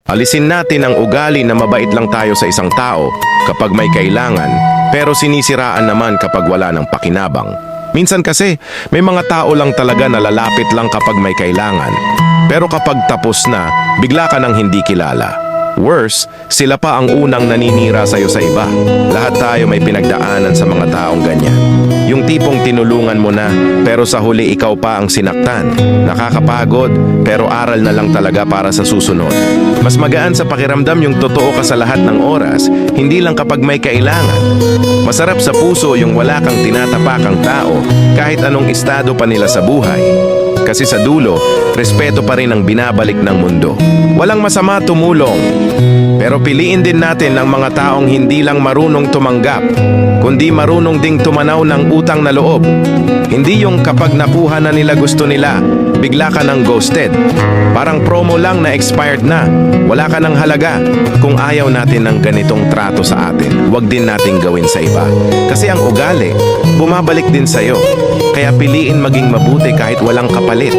Alisin natin ang ugali na mabait lang tayo sa isang tao kapag may kailangan, pero sinisiraan naman kapag wala ng pakinabang. Minsan kasi, may mga tao lang talaga na lalapit lang kapag may kailangan. Pero kapag tapos na, bigla ka nang hindi kilala. Worse, sila pa ang unang naninira sa'yo sa iba. Lahat tayo may pinagdaanan sa mga taong ganyan. Yung tipong tinulungan mo na, pero sa huli ikaw pa ang sinaktan. Nakakapagod, pero aral na lang talaga para sa susunod. Mas magaan sa pakiramdam yung totoo ka sa lahat ng oras, hindi lang kapag may kailangan. Masarap sa puso yung wala kang tinatapakang tao, kahit anong estado pa nila sa buhay. Kasi sa dulo, respeto pa rin ang binabalik ng mundo. Walang masama tumulong. Pero piliin din natin ang mga taong hindi lang marunong tumanggap, kundi marunong ding tumanaw ng utang na loob. Hindi yung kapag nakuha na nila gusto nila, bigla ka ng ghosted. Parang promo lang na expired na. Wala ka ng halaga. Kung ayaw natin ng ganitong trato sa atin, huwag din nating gawin sa iba. Kasi ang ugali, bumabalik din sa'yo. Kaya piliin maging mabuti kahit walang kapalit.